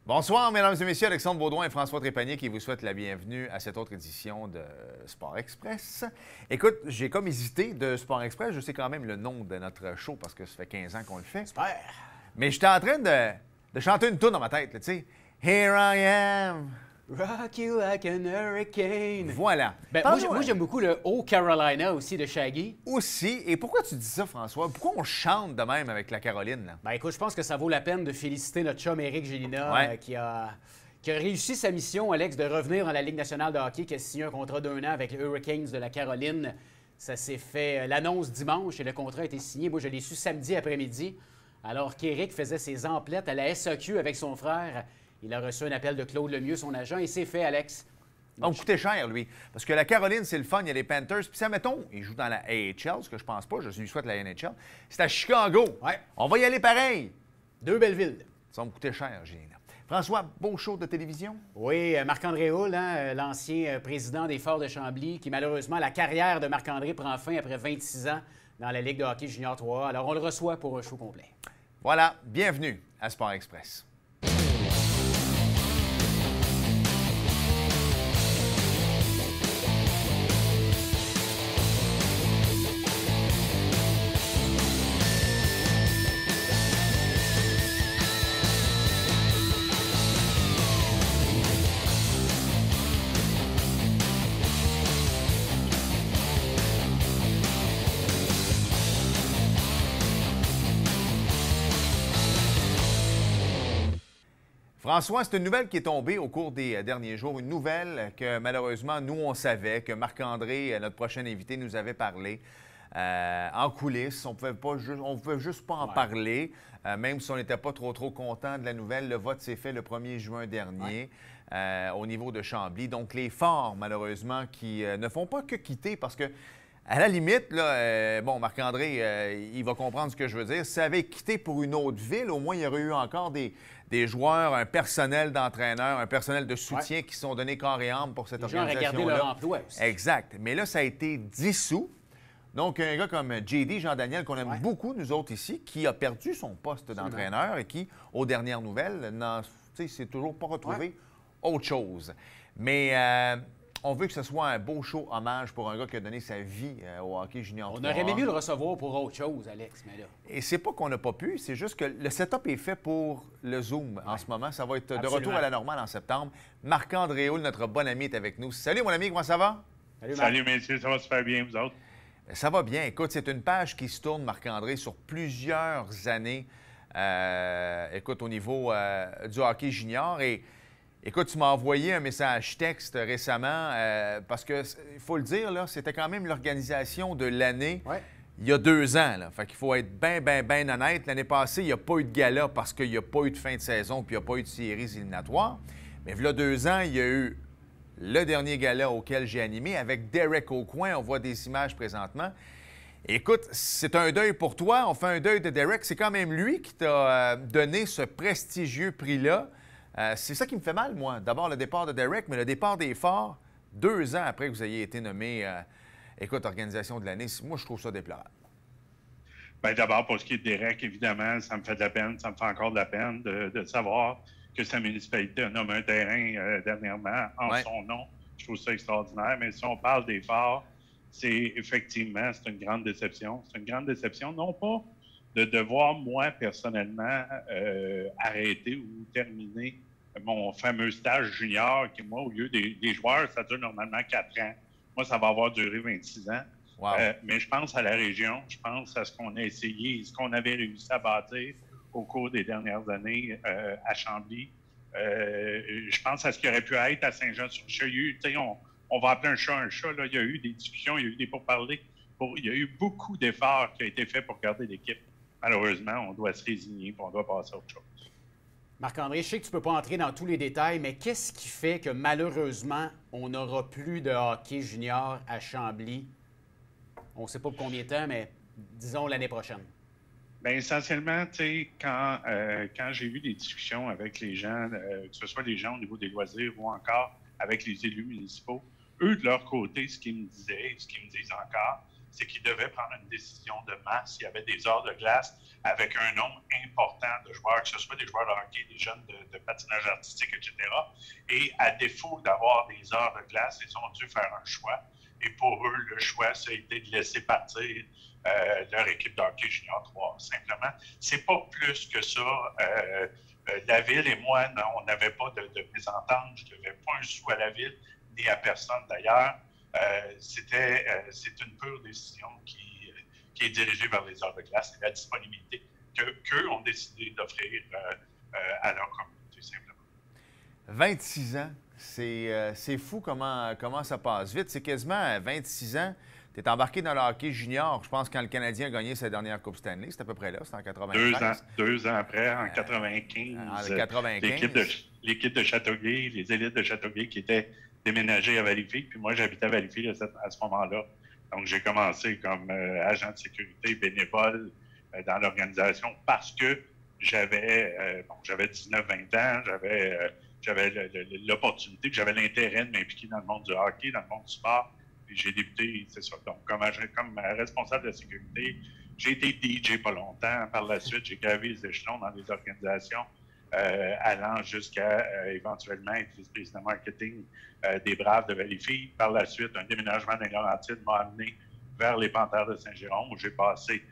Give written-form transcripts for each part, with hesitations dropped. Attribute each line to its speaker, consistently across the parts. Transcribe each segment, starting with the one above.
Speaker 1: Bonsoir, mesdames et messieurs. Alexandre Baudouin et François Trépanier qui vous souhaitent la bienvenue à cette autre édition de Sport Express. Écoute, j'ai comme hésité de Sport Express. Je sais quand même le nom de notre show parce que ça fait 15 ans qu'on le fait.
Speaker 2: Super!
Speaker 1: Mais j'étais en train de chanter une toune dans ma tête, tu sais. Here I am.
Speaker 2: Rock you like an hurricane.
Speaker 1: Voilà.
Speaker 2: Ben, moi, j'aime beaucoup le Oh Carolina aussi de Shaggy.
Speaker 1: Aussi. Et pourquoi tu dis ça, François? Pourquoi on chante de même avec la Caroline, là?
Speaker 2: Ben écoute, je pense que ça vaut la peine de féliciter notre chum Éric Gélina
Speaker 1: Ouais.
Speaker 2: qui a réussi sa mission, Alex, de revenir dans la Ligue nationale de hockey, qui a signé un contrat d'1 an avec les Hurricanes de la Caroline. Ça s'est fait l'annonce dimanche et le contrat a été signé. Moi, je l'ai su samedi après-midi, alors qu'Éric faisait ses emplettes à la SAQ avec son frère. Il a reçu un appel de Claude Lemieux, son agent, et c'est fait, Alex.
Speaker 1: Ça me coûtait cher, lui. Parce que la Caroline, c'est le fun, il y a les Panthers. Puis ça, mettons, il joue dans la AHL, ce que je pense pas, je lui souhaite la NHL. C'est à Chicago.
Speaker 2: Ouais.
Speaker 1: On va y aller pareil.
Speaker 2: Deux belles villes.
Speaker 1: Ça va me coûter cher, Gélina. François, beau show de télévision?
Speaker 2: Oui, Marc-André Houle, l'ancien président des Forts de Chambly, qui malheureusement, la carrière de Marc-André prend fin après 26 ans dans la Ligue de hockey junior 3A. Alors, on le reçoit pour un show complet.
Speaker 1: Voilà, bienvenue à Sport Express. François, c'est une nouvelle qui est tombée au cours des derniers jours, une nouvelle que malheureusement, nous, on savait, que Marc-André, notre prochain invité, nous avait parlé en coulisses. On ne pouvait juste pas en parler, même si on n'était pas trop content de la nouvelle. Le vote s'est fait le 1er juin dernier au niveau de Chambly. Donc, les Forts, malheureusement, qui ne font pas que quitter parce que à la limite, là, bon, Marc-André, il va comprendre ce que je veux dire. Si ça avait quitté pour une autre ville, au moins, il y aurait eu encore des joueurs, un personnel d'entraîneurs, un personnel de soutien qui sont donnés corps et âme pour cette organisation-là.
Speaker 2: Les gens auraient gardé leur emploi aussi.
Speaker 1: Exact. Mais là, ça a été dissous. Donc, un gars comme JD, Jean-Daniel, qu'on aime beaucoup, nous autres ici, qui a perdu son poste d'entraîneur et qui, aux dernières nouvelles, s'est toujours pas retrouvé autre chose. Mais on veut que ce soit un beau show hommage pour un gars qui a donné sa vie au hockey junior 3A.
Speaker 2: On aurait aimé mieux le recevoir pour autre chose, Alex, mais là...
Speaker 1: Et c'est pas qu'on n'a pas pu, c'est juste que le setup est fait pour le Zoom en ce moment. Ça va être de retour à la normale en septembre. Marc-André Houle, notre bon ami, est avec nous. Salut, mon ami, comment ça va?
Speaker 3: Salut, messieurs, ça va super bien, vous autres?
Speaker 1: Ça va bien. Écoute, c'est une page qui se tourne, Marc-André, sur plusieurs années, écoute, au niveau du hockey junior. Et écoute, tu m'as envoyé un message texte récemment parce que, il faut le dire, là, c'était quand même l'organisation de l'année il y a 2 ans. Là. Fait qu'il faut être bien honnête. L'année passée, il n'y a pas eu de gala parce qu'il n'y a pas eu de fin de saison puis il n'y a pas eu de séries éliminatoires. Mais il y a 2 ans, il y a eu le dernier gala auquel j'ai animé avec Derek Aucoin. On voit des images présentement. Écoute, c'est un deuil pour toi. On fait un deuil de Derek. C'est quand même lui qui t'a donné ce prestigieux prix-là. C'est ça qui me fait mal, moi. D'abord, le départ de Derek, mais le départ des Forts, 2 ans après que vous ayez été nommé, écoute, organisation de l'année. Moi, je trouve ça déplorable.
Speaker 3: Bien, d'abord, pour ce qui est de Derek, évidemment, ça me fait de la peine. Ça me fait encore de la peine de savoir que sa municipalité a nommé un terrain dernièrement en son nom. Je trouve ça extraordinaire. Mais si on parle des Forts, c'est effectivement, c'est une grande déception. C'est une grande déception, non pas de devoir, moi, personnellement, arrêter ou terminer mon fameux stage junior, qui, moi, au lieu des joueurs, ça dure normalement 4 ans. Moi, ça va avoir duré 26 ans.
Speaker 1: Wow.
Speaker 3: Mais je pense à la région, je pense à ce qu'on a essayé, ce qu'on avait réussi à bâtir au cours des dernières années à Chambly. Je pense à ce qui aurait pu être à Saint-Jean-sur-Richelieu. On va appeler un chat. Là. Il y a eu des discussions, il y a eu des pourparlers. Il y a eu beaucoup d'efforts qui ont été faits pour garder l'équipe. Malheureusement, on doit se résigner et on doit passer à autre chose.
Speaker 2: Marc-André, je sais que tu ne peux pas entrer dans tous les détails, mais qu'est-ce qui fait que malheureusement, on n'aura plus de hockey junior à Chambly? On ne sait pas pour combien de temps, mais disons l'année prochaine.
Speaker 3: Bien, essentiellement, tu sais, quand j'ai eu des discussions avec les gens, que ce soit les gens au niveau des loisirs ou encore avec les élus municipaux, eux, de leur côté, ce qu'ils me disaient, ce qu'ils me disent encore, c'est qu'ils devaient prendre une décision de masse. Il y avait des heures de glace avec un nombre important de joueurs, que ce soit des joueurs de hockey, des jeunes de patinage artistique, etc. Et à défaut d'avoir des heures de glace, ils ont dû faire un choix. Et pour eux, le choix, ça a été de laisser partir leur équipe de hockey junior 3, simplement. C'est pas plus que ça. La Ville et moi, non, on n'avait pas de mésentente. Je ne devais pas un sou à la Ville, ni à personne d'ailleurs. C'est une pure décision qui est dirigée vers les heures de glace et la disponibilité qu'eux ont décidé d'offrir à leur communauté, simplement.
Speaker 1: 26 ans, c'est fou comment ça passe vite. C'est quasiment 26 ans. Tu es embarqué dans le hockey junior, je pense, quand le Canadien a gagné sa dernière Coupe Stanley. C'est à peu près là, c'était en 93.
Speaker 3: Deux ans après, en 95.
Speaker 1: En 95.
Speaker 3: L'équipe de Châteauguay, les élites de Châteauguay qui étaient déménagées à Valleyfield. Puis moi, j'habitais à Valleyfield à ce moment-là. Donc, j'ai commencé comme agent de sécurité bénévole dans l'organisation parce que j'avais 19-20 ans, j'avais l'opportunité, j'avais l'intérêt de m'impliquer dans le monde du hockey, dans le monde du sport. Puis j'ai débuté, c'est ça. Donc, comme responsable de la sécurité, j'ai été DJ pas longtemps. Par la suite, j'ai gravé les échelons dans des organisations allant jusqu'à éventuellement être vice-président marketing des Braves de Valleyfield. Par la suite, un déménagement des Laurentides m'a amené vers les Panthères de Saint-Jérôme, où j'ai passé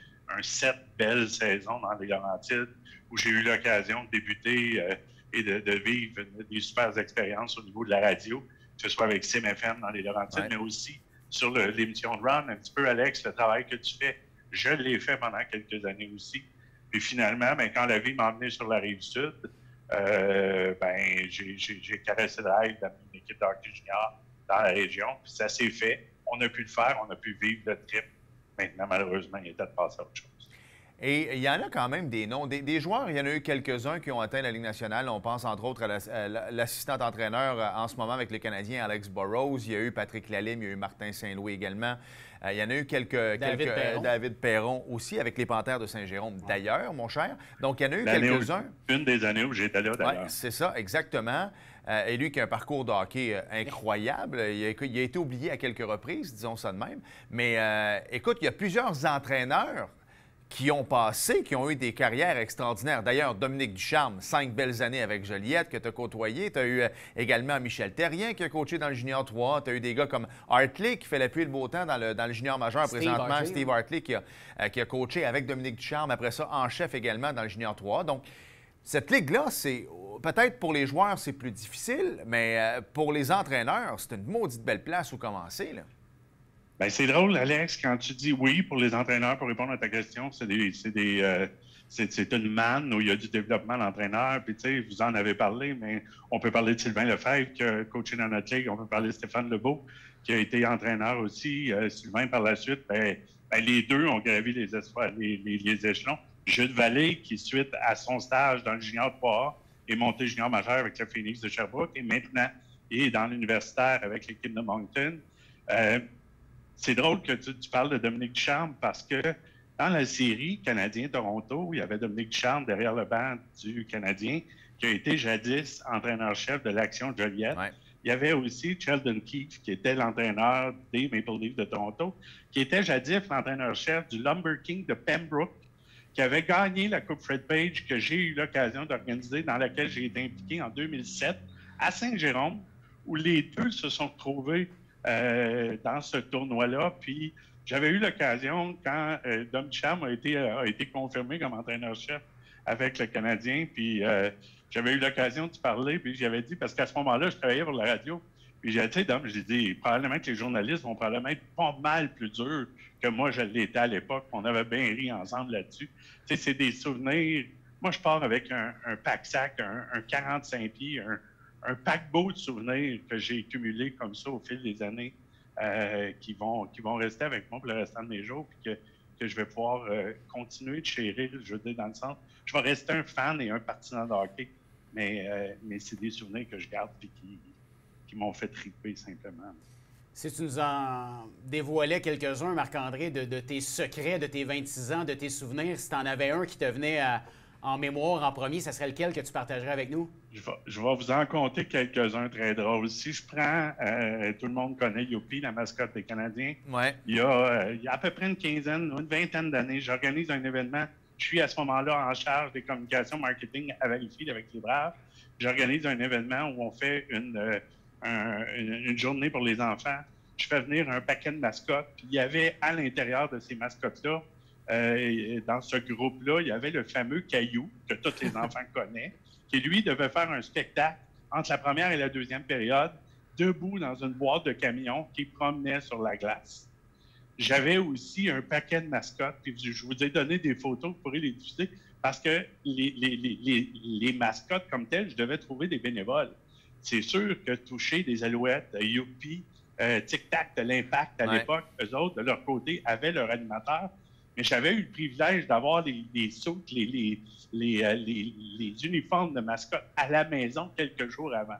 Speaker 3: 7 belles saisons dans les Laurentides, où j'ai eu l'occasion de débuter et de vivre des super expériences au niveau de la radio, que ce soit avec CMFM dans les Laurentides, mais aussi sur l'émission de Ron. Un petit peu, Alex, le travail que tu fais, je l'ai fait pendant quelques années aussi. Puis finalement, quand la vie m'a emmené sur la Rive-Sud, j'ai caressé le rêve d'amener une équipe de hockey junior dans la région. Puis ça s'est fait. On a pu le faire, on a pu vivre le trip. Maintenant, malheureusement, il est temps de passer à autre chose.
Speaker 1: Et il y en a quand même des noms. Des joueurs, il y en a eu quelques-uns qui ont atteint la Ligue nationale. On pense entre autres à l'assistant entraîneur en ce moment avec les Canadiens, Alex Burrows. Il y a eu Patrick Lalime, il y a eu Martin Saint-Louis également. Il y en a eu David Perron aussi avec les Panthères de Saint-Jérôme. D'ailleurs, mon cher. Donc, il y en a eu quelques-uns.
Speaker 3: Une des années où j'étais là, d'ailleurs.
Speaker 1: Oui, c'est ça, exactement. Et lui qui a un parcours de hockey incroyable. Il a été oublié à quelques reprises, disons ça de même. Mais écoute, il y a plusieurs entraîneurs qui ont eu des carrières extraordinaires. D'ailleurs, Dominique Ducharme, 5 belles années avec Joliette que tu as côtoyé. Tu as eu également Michel Terrien qui a coaché dans le Junior 3. Tu as eu des gars comme Hartley qui fait la pluie et le beau temps dans le Junior majeur présentement. Steve Hartley qui a coaché avec Dominique Ducharme. Après ça, en chef également dans le Junior 3. Donc, cette ligue-là, c'est peut-être pour les joueurs, c'est plus difficile, mais pour les entraîneurs, c'est une maudite belle place où commencer, là.
Speaker 3: Bien, c'est drôle, Alex, quand tu dis oui pour les entraîneurs, pour répondre à ta question, c'est une manne où il y a du développement d'entraîneur. Puis, tu sais, vous en avez parlé, mais on peut parler de Sylvain Lefebvre qui a coaché dans notre ligue. On peut parler de Stéphane Lebeau qui a été entraîneur aussi. Sylvain, par la suite, les deux ont gravi les échelons. Jules Vallée, qui, suite à son stage dans le Junior 3A, est monté junior majeur avec le Phoenix de Sherbrooke et maintenant il est dans l'universitaire avec l'équipe de Moncton. C'est drôle que tu parles de Dominique Ducharme parce que dans la série Canadien-Toronto, il y avait Dominique Ducharme derrière le banc du Canadien qui a été jadis entraîneur-chef de l'Action Joliette. Ouais. Il y avait aussi Sheldon Keefe qui était l'entraîneur des Maple Leafs de Toronto, qui était jadis l'entraîneur-chef du Lumber King de Pembroke, qui avait gagné la Coupe Fred Page que j'ai eu l'occasion d'organiser, dans laquelle j'ai été impliqué en 2007 à Saint-Jérôme, où les deux se sont retrouvés dans ce tournoi-là. Puis j'avais eu l'occasion, quand Dom Ducharme a été confirmé comme entraîneur-chef avec le Canadien, puis j'avais eu l'occasion de parler, puis j'avais dit, parce qu'à ce moment-là, je travaillais pour la radio, puis j'ai dit, Dom, j'ai dit, probablement que les journalistes vont probablement être pas mal plus durs que moi, je l'étais à l'époque. On avait bien ri ensemble là-dessus. Tu sais, c'est des souvenirs. Moi, je pars avec un pack-sac, un 45 pieds, un paquebot de souvenirs que j'ai accumulés comme ça au fil des années qui vont rester avec moi pour le restant de mes jours, puis que je vais pouvoir continuer de chérir, je veux dire, dans le sens. Je vais rester un fan et un partisan de hockey, mais c'est des souvenirs que je garde et qui m'ont fait triper simplement.
Speaker 2: Si tu nous en dévoilais quelques-uns, Marc-André, de tes secrets, de tes 26 ans, de tes souvenirs, si tu en avais un qui te venait à en mémoire en premier, ça serait lequel que tu partagerais avec nous?
Speaker 3: Je vais vous en compter quelques-uns très drôles. Si je prends, tout le monde connaît Youpi, la mascotte des Canadiens.
Speaker 1: Ouais.
Speaker 3: Il y a à peu près une vingtaine d'années, j'organise un événement. Je suis à ce moment-là en charge des communications marketing à Valleyfield avec les Braves. J'organise un événement où on fait une journée pour les enfants. Je fais venir un paquet de mascottes. Puis il y avait à l'intérieur de ces mascottes-là, dans ce groupe-là, il y avait le fameux Caillou, que tous les enfants connaissent, qui, lui, devait faire un spectacle entre la première et la deuxième période, debout dans une boîte de camion qui promenait sur la glace. J'avais aussi un paquet de mascottes, puis je vous ai donné des photos, vous pourrez les diffuser, parce que les mascottes comme telles, je devais trouver des bénévoles. C'est sûr que toucher des Alouettes, Youpi, Tic Tac de l'Impact à l'époque, eux autres, de leur côté, avaient leur animateur, mais j'avais eu le privilège d'avoir les soutes, les uniformes de mascotte à la maison quelques jours avant.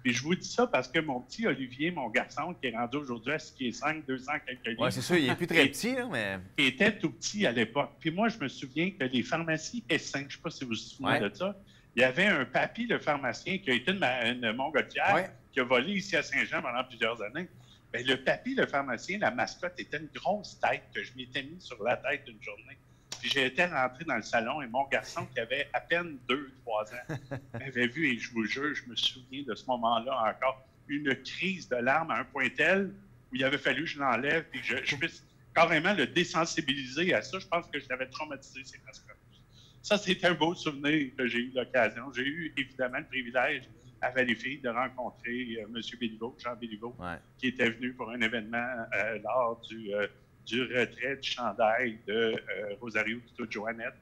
Speaker 3: Puis je vous dis ça parce que mon petit Olivier, mon garçon, qui est rendu aujourd'hui à 6,5 pieds, 200 quelques livres.
Speaker 1: Oui, c'est sûr, il n'est plus très petit, là, mais...
Speaker 3: Il était tout petit à l'époque. Puis moi, je me souviens que les pharmacies S5, je ne sais pas si vous vous souvenez de ça, il y avait un papy, le pharmacien, qui a été une montgolfière, qui a volé ici à Saint-Jean pendant plusieurs années. Bien, le papy, le pharmacien, la mascotte, était une grosse tête que je m'étais mis sur la tête une journée. Puis j'ai été rentré dans le salon et mon garçon, qui avait à peine 2-3 ans, m'avait vu et je vous jure, je me souviens de ce moment-là encore, une crise de larmes à un point tel où il avait fallu que je l'enlève et que je puisse carrément le désensibiliser à ça. Je pense que je l'avais traumatisé, ces mascottes. Ça, c'est un beau souvenir que j'ai eu l'occasion. J'ai eu évidemment le privilège à Valleyfield de rencontrer M. Béliveau, Jean Béliveau, qui était venu pour un événement lors du retrait du chandail de Rosario Tito-Joannette.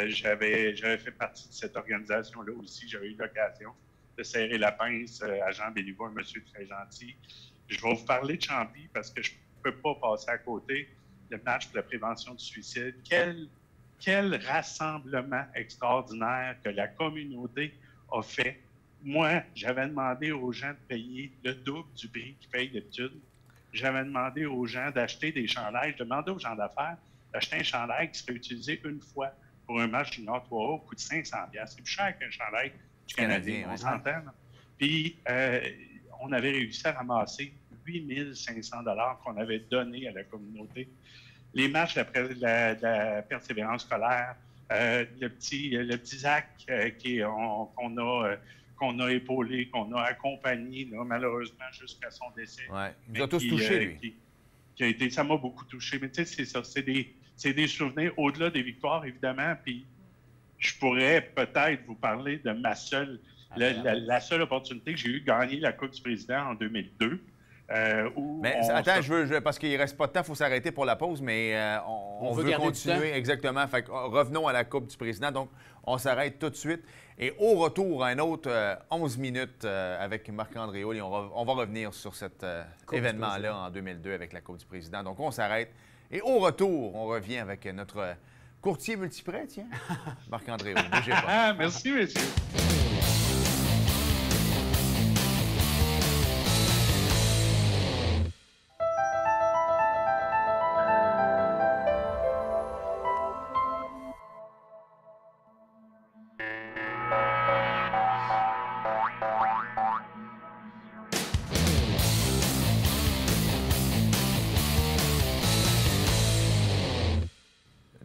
Speaker 3: J'avais fait partie de cette organisation-là aussi. J'avais eu l'occasion de serrer la pince à Jean Béliveau, un monsieur très gentil. Je vais vous parler de Champy parce que je ne peux pas passer à côté. Le match pour la prévention du suicide. Quel rassemblement extraordinaire que la communauté a fait. Moi, j'avais demandé aux gens de payer le double du prix qu'ils payent d'habitude. J'avais demandé aux gens d'acheter des chandails. Je demandais aux gens d'affaires d'acheter un chandail qui serait utilisé une fois pour un match junior 3A, coûte 500$. C'est plus cher qu'un chandail du Canadien, on s'entend. Puis, on avait réussi à ramasser 8500$ qu'on avait donné à la communauté. Les matchs de la persévérance scolaire, le petit Zach qu'on a épaulé, qu'on a accompagné, là, malheureusement, jusqu'à son décès.
Speaker 1: Oui, il nous a tous touchés, lui.
Speaker 3: Ça m'a beaucoup touché. Mais tu sais, c'est ça, c'est des souvenirs au-delà des victoires, évidemment. Puis je pourrais peut-être vous parler de la seule opportunité que j'ai eue de gagner la Coupe du Président en 2002.
Speaker 1: Mais attends, parce qu'il ne reste pas de temps, il faut s'arrêter pour la pause, mais on veut continuer. Exactement. Fait que, revenons à la Coupe du Président. Donc, on s'arrête tout de suite. Et au retour, un autre 11 minutes avec Marc-André Houle. Et on va revenir sur cet événement-là en 2002 avec la Coupe du Président. Donc, on s'arrête. Et au retour, on revient avec notre courtier multiprêt, tiens, Marc-André Houle. Bougez pas.
Speaker 3: Merci, monsieur.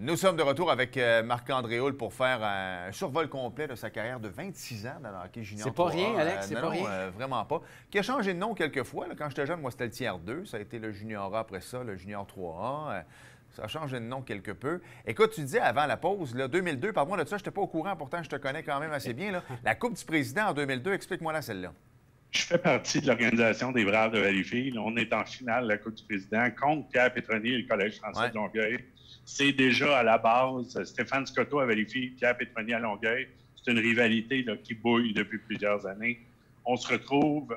Speaker 1: Nous sommes de retour avec Marc-André Houle pour faire un survol complet de sa carrière de 26 ans dans le hockey junior.
Speaker 2: C'est pas rien, Alex, c'est pas rien.
Speaker 1: Vraiment pas. Qui a changé de nom quelques fois. Là. Quand j'étais jeune, moi, c'était le tiers 2. Ça a été le junior A après ça, le junior 3A. Ça a changé de nom quelque peu. Écoute, tu disais avant la pause, là, 2002, parle-moi de ça, je n'étais pas au courant, pourtant je te connais quand même assez bien. Là. La Coupe du Président en 2002, explique-moi là celle-là.
Speaker 3: Je fais partie de l'organisation des Braves de Valleyfield. On est en finale de la Coupe du Président contre Pierre Pétronier et le Collège français de Longueuil. C'est déjà à la base Stéphane Scotto à Valleyfield, Pierre Pétronier à Longueuil. C'est une rivalité là, qui bouille depuis plusieurs années. On se retrouve,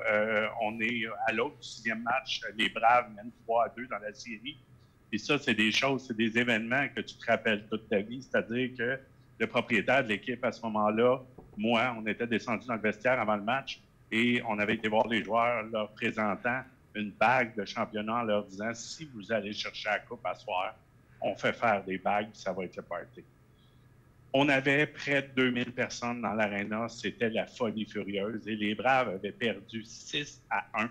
Speaker 3: on est à l'autre du 6e match. Les Braves mènent 3-2 dans la série. Et ça, c'est des choses, c'est des événements que tu te rappelles toute ta vie. C'est-à-dire que le propriétaire de l'équipe à ce moment-là, moi, on était descendu dans le vestiaire avant le match et on avait été voir les joueurs leur présentant une bague de championnat en leur disant « Si vous allez chercher la coupe à soir, on fait faire des bagues, ça va être le party. » On avait près de 2000 personnes dans l'aréna. C'était la folie furieuse. Et les Braves avaient perdu 6-1.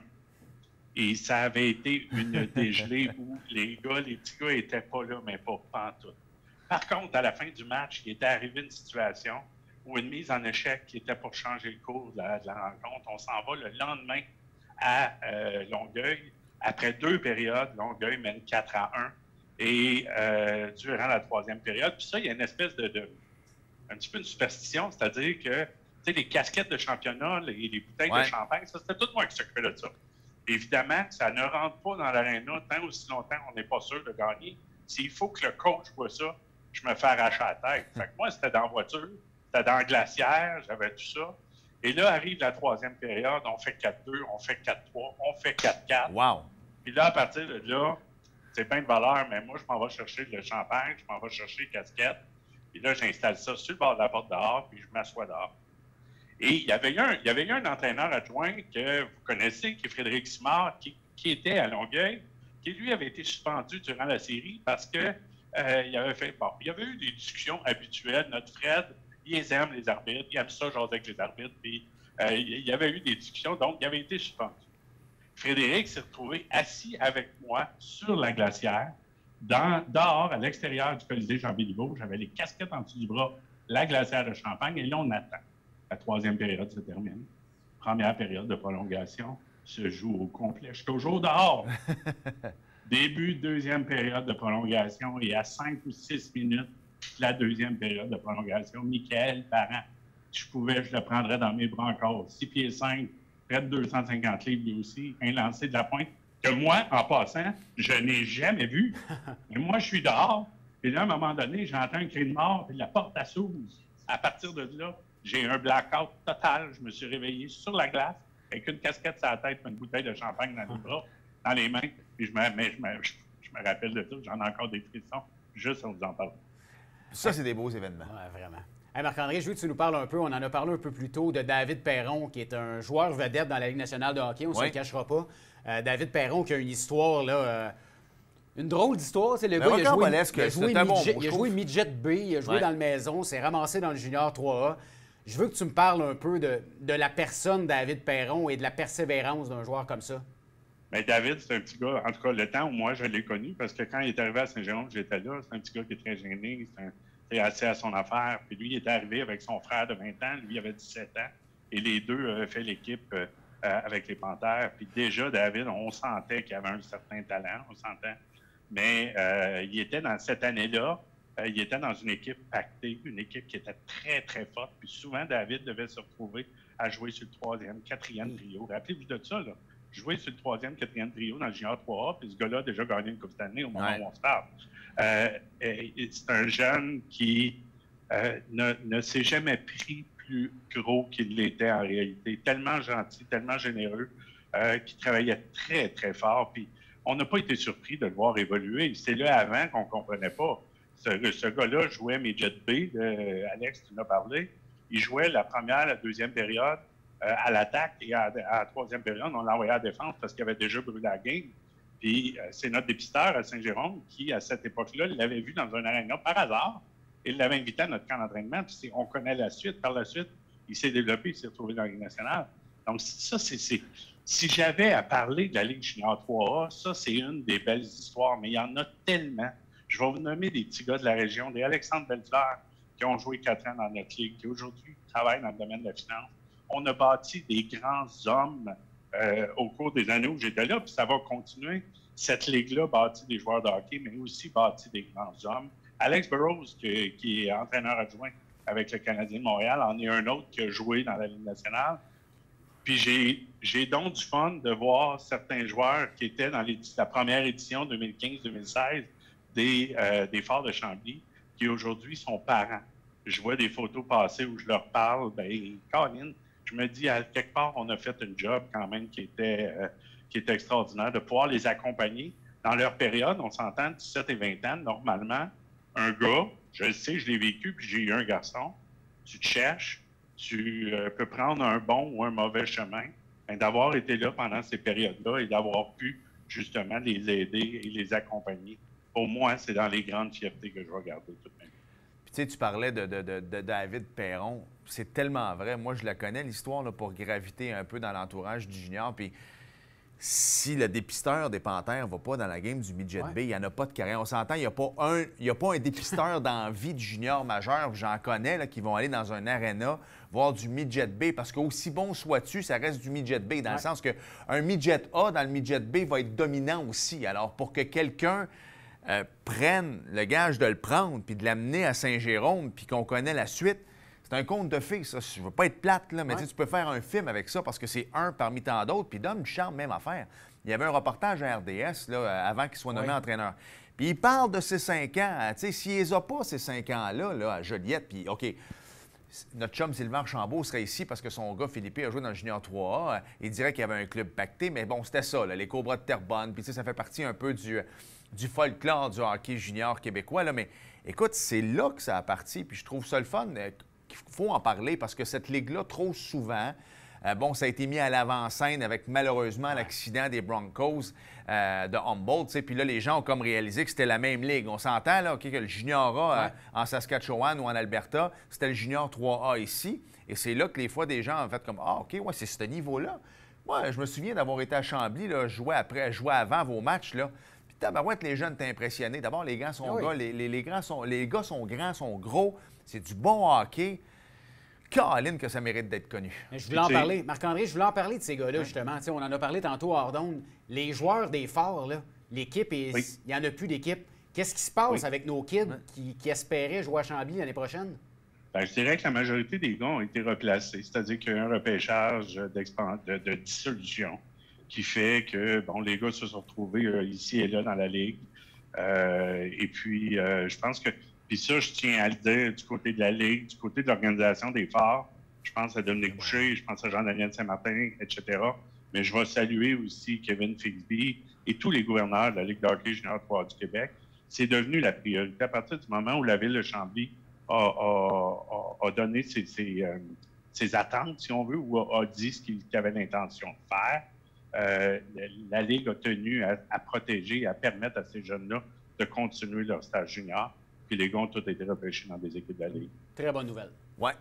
Speaker 3: Et ça avait été une dégelée où les petits gars n'étaient pas là, mais pas pantoute. Par contre, à la fin du match, il était arrivé une situation où une mise en échec qui était pour changer le cours de la rencontre. On s'en va le lendemain à Longueuil. Après 2 périodes, Longueuil mène 4-1. Et durant la 3e période, puis ça, il y a une espèce un petit peu une superstition, c'est-à-dire que les casquettes de championnat, les bouteilles de champagne, ça, c'était tout moi qui s'occupait de ça. Évidemment, ça ne rentre pas dans l'aréna tant aussi longtemps qu'on n'est pas sûr de gagner. S'il faut que le coach voit ça, je me fais arracher la tête. Fait que moi, c'était dans la voiture, c'était dans le glaciaire, j'avais tout ça. Et là, arrive la 3e période, on fait 4-2, on fait 4-3, on fait 4-4.
Speaker 1: Wow!
Speaker 3: Puis là, à partir de là, c'est plein de valeur, mais moi, je m'en vais chercher le champagne, je m'en vais chercher les casquettes. Puis là, j'installe ça sur le bord de la porte dehors, puis je m'assois dehors. Et il y avait eu un entraîneur adjoint que vous connaissez, qui est Frédéric Simard, qui était à Longueuil, qui lui avait été suspendu durant la série parce que il y avait eu des discussions habituelles. Notre Fred, il aime les arbitres, il aime ça jaser avec les arbitres, puis il y avait eu des discussions, donc il avait été suspendu. Frédéric s'est retrouvé assis avec moi sur la glacière, dehors, à l'extérieur du Colisée Jean-Béliveau. J'avais les casquettes en dessous du bras, la glacière de champagne, et là, on attend. La 3e période se termine. Première période de prolongation se joue au complet. Je suis toujours dehors. Début 2e période de prolongation et à 5 ou 6 minutes de la 2e période de prolongation, Michael Parent, je le prendrais dans mes bras encore. 6 pieds 5, près de 250 livres lui aussi, un lancer de la pointe que moi, en passant, je n'ai jamais vu. Mais moi, je suis dehors. Et là, à un moment donné, j'entends un cri de mort, puis la porte s'ouvre. À partir de là, j'ai un blackout total. Je me suis réveillé sur la glace avec une casquette sur la tête et une bouteille de champagne dans les bras, dans les mains. Puis je me rappelle de tout. J'en ai encore des frissons juste en vous en parlant.
Speaker 1: Ça, c'est des beaux événements.
Speaker 2: Oui, vraiment. Hey Marc-André, je veux que tu nous parles un peu, on en a parlé un peu plus tôt, de David Perron, qui est un joueur vedette dans la Ligue nationale de hockey, on ne se le cachera pas. David Perron qui a une histoire, là, une drôle d'histoire. Le gars, il a joué midget B, il a joué dans le maison, s'est ramassé dans le junior 3A. Je veux que tu me parles un peu de la personne David Perron et de la persévérance d'un joueur comme ça.
Speaker 3: Bien, David, c'est un petit gars, en tout cas, le temps où moi je l'ai connu, parce que quand il est arrivé à Saint-Jérôme, j'étais là, c'est un petit gars qui est très gêné, c'est assez à son affaire. Puis lui, il est arrivé avec son frère de 20 ans, lui, il avait 17 ans, et les deux avaient fait l'équipe avec les Panthères. Puis déjà, David, on sentait qu'il avait un certain talent, on sentait. Mais il était dans cette année-là, il était dans une équipe pactée, une équipe qui était très, très forte. Puis souvent, David devait se retrouver à jouer sur le 3e, 4e trio. Rappelez-vous de ça, là. Jouer sur le 3e, 4e trio dans le junior 3A, puis ce gars-là a déjà gagné une Coupe d'année au moment où on se parle. C'est un jeune qui ne s'est jamais pris plus gros qu'il l'était en réalité. Tellement gentil, tellement généreux, qui travaillait très, très fort. Puis on n'a pas été surpris de le voir évoluer. C'est là avant qu'on ne comprenait pas. Ce gars-là jouait midget B, Alex, tu en as parlé. Il jouait la première, la 2e période à l'attaque et à la 3e période, on l'a envoyé à la défense parce qu'il avait déjà brûlé la game. Puis c'est notre dépisteur à Saint-Jérôme qui, à cette époque-là, l'avait vu dans un aréna par hasard. Il l'avait invité à notre camp d'entraînement. Puis on connaît la suite. Par la suite, il s'est développé, il s'est retrouvé dans la Ligue nationale. Donc ça, si j'avais à parler de la Ligue junior 3A, ça, c'est une des belles histoires. Mais il y en a tellement. Je vais vous nommer des petits gars de la région, des Alexandre Bellefleur, qui ont joué 4 ans dans notre ligue, qui aujourd'hui travaillent dans le domaine de la finance. On a bâti des grands hommes au cours des années où j'étais là, puis ça va continuer. Cette ligue-là bâtit des joueurs de hockey, mais aussi bâtit des grands hommes. Alex Burrows, qui est entraîneur adjoint avec le Canadien de Montréal, en est un autre qui a joué dans la Ligue nationale. Puis j'ai donc du fun de voir certains joueurs qui étaient dans la première édition 2015-2016 des Forts de Chambly, qui aujourd'hui sont parents. Je vois des photos passer où je leur parle, bien, Colin, je me dis, à quelque part, on a fait un job quand même qui était extraordinaire, de pouvoir les accompagner dans leur période. On s'entend, 17 et 20 ans, normalement, un gars, je le sais, je l'ai vécu, puis j'ai eu un garçon, tu te cherches, tu peux prendre un bon ou un mauvais chemin, mais d'avoir été là pendant ces périodes-là et d'avoir pu, justement, les aider et les accompagner. Pour moi, c'est dans les grandes fiertés que je vais garder toute ma vie.
Speaker 1: tu sais, tu parlais de David Perron. C'est tellement vrai. Moi, je la connais, l'histoire, là, pour graviter un peu dans l'entourage du junior. Puis si le dépisteur des Panthères ne va pas dans la game du midget B, il n'y en a pas de carrière. On s'entend, il n'y a pas un dépisteur dans la vie du junior majeur. J'en connais là, qui vont aller dans un aréna voir du midget B. Parce qu'aussi bon sois-tu, ça reste du midget B. Dans le sens qu'un midget A dans le midget B va être dominant aussi. Alors, pour que quelqu'un prenne le gage de le prendre puis de l'amener à Saint-Jérôme puis qu'on connaît la suite, c'est un conte de fées, ça. Je ne veux pas être plate, là, mais tu peux faire un film avec ça parce que c'est un parmi tant d'autres. Puis Dom Ducharme, même affaire. Il y avait un reportage à RDS là, avant qu'il soit nommé entraîneur. Puis il parle de ses 5 ans. Tu sais, s'il les a pas, ces 5 ans-là, là, à Joliette, puis OK, notre chum Sylvain Archambault serait ici parce que son gars Philippe a joué dans le Junior 3A. Il dirait qu'il y avait un club pacté, mais bon, c'était ça, là, les Cobras de Terrebonne. Puis tu sais, ça fait partie un peu du folklore du hockey junior québécois. Là. Mais écoute, c'est là que ça a parti. Puis je trouve ça le fun. Il faut en parler parce que cette ligue-là, trop souvent, ça a été mis à l'avant-scène avec malheureusement l'accident des Broncos de Humboldt. Puis là, les gens ont comme réalisé que c'était la même ligue. On s'entend là, que le Junior A en Saskatchewan ou en Alberta, c'était le Junior 3A ici. Et c'est là que les fois, des gens ont fait comme « Ah, OK, ouais, c'est ce niveau-là. » Moi, je me souviens d'avoir été à Chambly, là, jouer avant vos matchs. Là. Puis tabarouette, les jeunes t'ont impressionné. D'abord, les gars sont gars, les gars sont grands, sont gros. C'est du bon hockey. Caroline, que ça mérite d'être connu.
Speaker 2: Je voulais en parler. Marc-André, je voulais en parler de ces gars-là, justement. T'sais, on en a parlé tantôt hors d'onde. Les joueurs des Forts, l'équipe, il n'y en a plus d'équipe. Qu'est-ce qui se passe avec nos kids qui espéraient jouer à Chambly l'année prochaine?
Speaker 3: Bien, je dirais que la majorité des gars ont été replacés. C'est-à-dire qu'il y a eu un repêchage de dissolution qui fait que bon, les gars se sont retrouvés ici et là dans la Ligue. Et puis, je pense que... Puis ça, je tiens à le dire du côté de la Ligue, du côté de l'organisation des Forts. Je pense à Dominique Boucher, je pense à Jean-Daniel Saint-Martin, etc. Mais je vais saluer aussi Kevin Figsby et tous les gouverneurs de la Ligue de hockey junior 3 du Québec. C'est devenu la priorité à partir du moment où la Ville de Chambly a donné ses attentes, si on veut, ou a dit ce qu'il avait l'intention de faire. La Ligue a tenu à protéger, à permettre à ces jeunes-là de continuer leur stage junior. Puis les gars ont tous été repêchés dans des équipes de la Ligue.
Speaker 2: Très bonne nouvelle.
Speaker 1: Oui.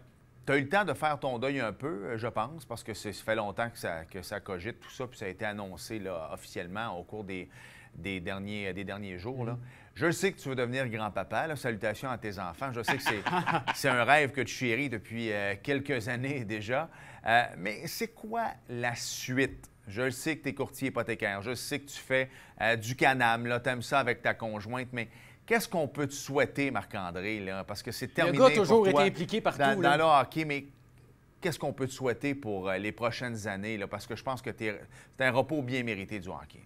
Speaker 1: Tu as eu le temps de faire ton deuil un peu, je pense, parce que ça fait longtemps que ça cogite, tout ça, puis ça a été annoncé là, officiellement au cours des derniers jours. Là. Je sais que tu veux devenir grand-papa. Là. Salutations à tes enfants. Je sais que c'est un rêve que tu chéris depuis quelques années déjà. Mais c'est quoi la suite? Je sais que tu es courtier hypothécaire. Je sais que tu fais du Can-Am. Tu aimes ça avec ta conjointe, mais... Qu'est-ce qu'on peut te souhaiter, Marc-André, là? Parce que c'est terminé.
Speaker 2: Le gars a toujours
Speaker 1: été
Speaker 2: impliqué partout.
Speaker 1: Dans le hockey, mais qu'est-ce qu'on peut te souhaiter pour les prochaines années? Là? Parce que je pense que c'est un repos bien mérité du hockey.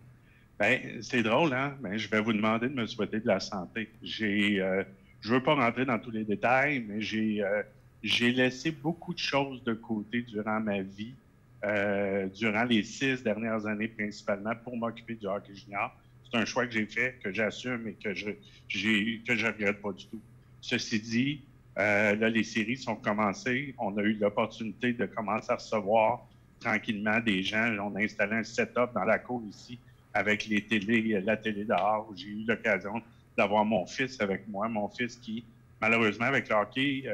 Speaker 3: Bien, c'est drôle, hein? Bien, je vais vous demander de me souhaiter de la santé. Je ne veux pas rentrer dans tous les détails, mais j'ai laissé beaucoup de choses de côté durant ma vie, durant les 6 dernières années principalement, pour m'occuper du hockey junior. C'est un choix que j'ai fait, que j'assume et que je regrette pas du tout. Ceci dit, là, les séries sont commencées. On a eu l'opportunité de commencer à recevoir tranquillement des gens. On a installé un setup dans la cour ici avec la télé dehors, où j'ai eu l'occasion d'avoir mon fils avec moi. Mon fils qui, malheureusement, avec le hockey,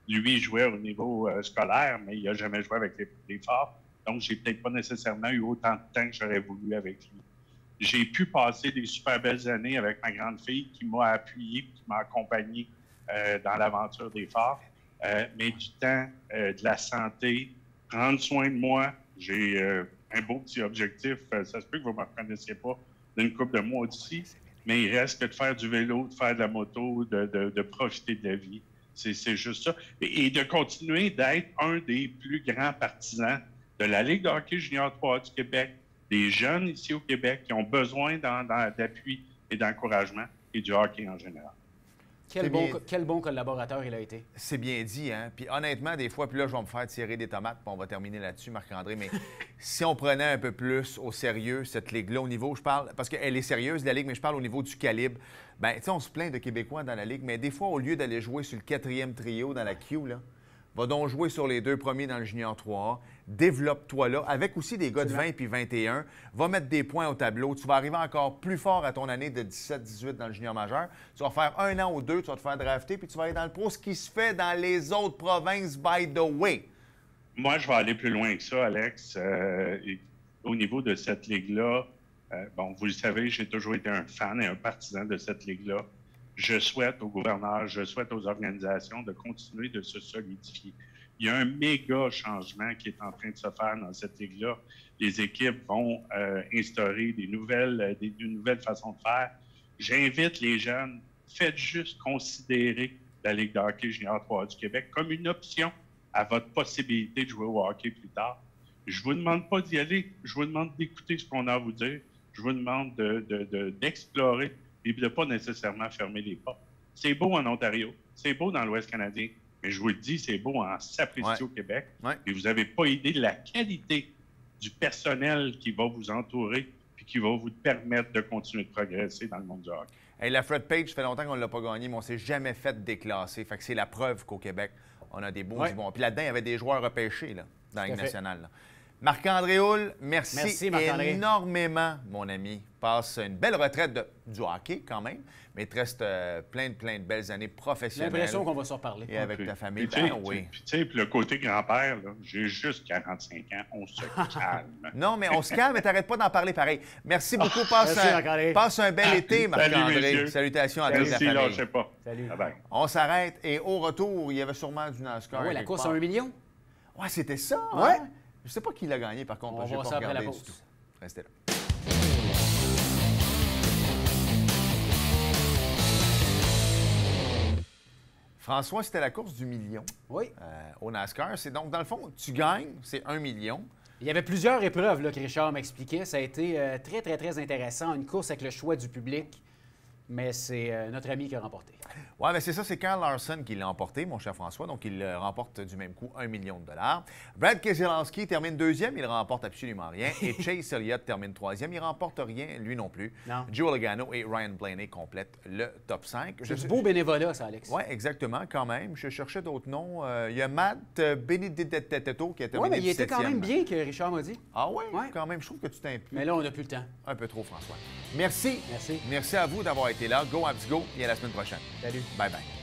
Speaker 3: lui jouait au niveau scolaire, mais il n'a jamais joué avec les Forts. Donc, j'ai peut-être pas nécessairement eu autant de temps que j'aurais voulu avec lui. J'ai pu passer des super belles années avec ma grande fille qui m'a appuyé, qui m'a accompagné dans l'aventure des Forts. Mais du temps, de la santé, prendre soin de moi. J'ai un beau petit objectif. Ça se peut que vous ne me reconnaissiez pas d'une couple de mois d'ici, mais il reste que de faire du vélo, de faire de la moto, de profiter de la vie. C'est juste ça. Et de continuer d'être un des plus grands partisans de la Ligue de hockey junior 3 du Québec, des jeunes ici au Québec qui ont besoin d'appui et d'encouragement et du hockey en général.
Speaker 2: Quel bon collaborateur il a été.
Speaker 1: C'est bien dit, hein? Puis honnêtement, des fois, puis là, je vais me faire tirer des tomates, puis on va terminer là-dessus, Marc-André, mais si on prenait un peu plus au sérieux cette ligue-là, au niveau, je parle, parce qu'elle est sérieuse, la ligue, mais je parle au niveau du calibre, bien, tu sais, on se plaint de Québécois dans la ligue, mais des fois, au lieu d'aller jouer sur le 4e trio dans la queue, là, Va donc jouer sur les 2 premiers dans le Junior 3A. Développe-toi là, avec aussi des gars de 20 puis 21. Va mettre des points au tableau. Tu vas arriver encore plus fort à ton année de 17-18 dans le Junior majeur. Tu vas faire 1 an ou 2, tu vas te faire drafter, puis tu vas aller dans le pro, ce qui se fait dans les autres provinces, by the way.
Speaker 3: Moi, je vais aller plus loin que ça, Alex. Au niveau de cette ligue-là, bon, vous le savez, j'ai toujours été un fan et un partisan de cette ligue-là. Je souhaite au gouverneur, je souhaite aux organisations de continuer de se solidifier. Il y a un méga changement qui est en train de se faire dans cette ligue-là. Les équipes vont instaurer des nouvelles façons de faire. J'invite les jeunes, faites juste considérer la Ligue de hockey junior 3 du Québec comme une option à votre possibilité de jouer au hockey plus tard. Je ne vous demande pas d'y aller, je vous demande d'écouter ce qu'on a à vous dire, je vous demande d'explorer et de ne pas nécessairement fermer les portes. C'est beau en Ontario, c'est beau dans l'Ouest canadien, mais je vous le dis, c'est beau en Sapristi au Québec.
Speaker 1: Ouais.
Speaker 3: Et vous n'avez pas idée de la qualité du personnel qui va vous entourer et qui va vous permettre de continuer de progresser dans le monde du hockey.
Speaker 1: Hey, la Fred Page, ça fait longtemps qu'on ne l'a pas gagné, mais on ne s'est jamais fait déclasser. Fait que c'est la preuve qu'au Québec, on a des beaux et bons. Puis là-dedans, il y avait des joueurs repêchés là, dans la Ligue nationale. Là. Marc-André Houle, merci énormément, mon ami. Passe une belle retraite du hockey quand même, mais il te reste plein de belles années professionnelles.
Speaker 2: J'ai l'impression qu'on va s'en reparler.
Speaker 1: Et avec ta famille,
Speaker 3: oui. Puis tu sais, le côté grand-père, j'ai juste 45 ans, on se calme.
Speaker 1: Non, mais on se calme, mais t'arrêtes pas d'en parler pareil. Merci beaucoup. Passe un bel été, Marc-André. Salutations à toute la famille.
Speaker 3: Merci, pas.
Speaker 2: Salut.
Speaker 3: Bye-bye.
Speaker 1: On s'arrête et au retour, il y avait sûrement du NASCAR.
Speaker 2: Oui, la course à 1 million.
Speaker 1: Ouais, c'était ça.
Speaker 2: Ouais.
Speaker 1: Hein? Je sais pas qui l'a gagné, par contre.
Speaker 2: On
Speaker 1: J'ai
Speaker 2: va
Speaker 1: pas
Speaker 2: ça après
Speaker 1: regardé
Speaker 2: la
Speaker 1: du
Speaker 2: pause.
Speaker 1: tout. Restez là. François, c'était la course du million
Speaker 2: Oui.
Speaker 1: au NASCAR. C'est donc, dans le fond, tu gagnes, c'est 1 million.
Speaker 2: Il y avait plusieurs épreuves là, que Richard m'expliquait. Ça a été très intéressant. Une course avec le choix du public. Mais c'est notre ami qui a remporté.
Speaker 1: Oui, mais c'est ça, c'est Kyle Larson qui l'a emporté, mon cher François. Donc, il remporte du même coup 1 million de dollars. Brad Keselowski termine deuxième, il remporte absolument rien. Et Chase Elliott termine troisième, il remporte rien, lui non plus.
Speaker 2: Non.
Speaker 1: Joe Logano et Ryan Blaney complètent le top 5.
Speaker 2: C'est du beau bénévolat, ça, Alex.
Speaker 1: Oui, exactement, quand même. Je cherchais d'autres noms. Il y a Matt Benedetto qui a terminé 17e.
Speaker 2: Oui, mais il était quand même bien, que Richard m'a dit.
Speaker 1: Ah oui?
Speaker 2: Ouais.
Speaker 1: Quand même, je trouve que tu t'impliques.
Speaker 2: Mais là, on n'a plus le temps.
Speaker 1: Un peu trop, François. Merci.
Speaker 2: Merci.
Speaker 1: Merci à vous d'avoir été là. Go Habs Go et à la semaine prochaine.
Speaker 2: Salut.
Speaker 1: Bye bye.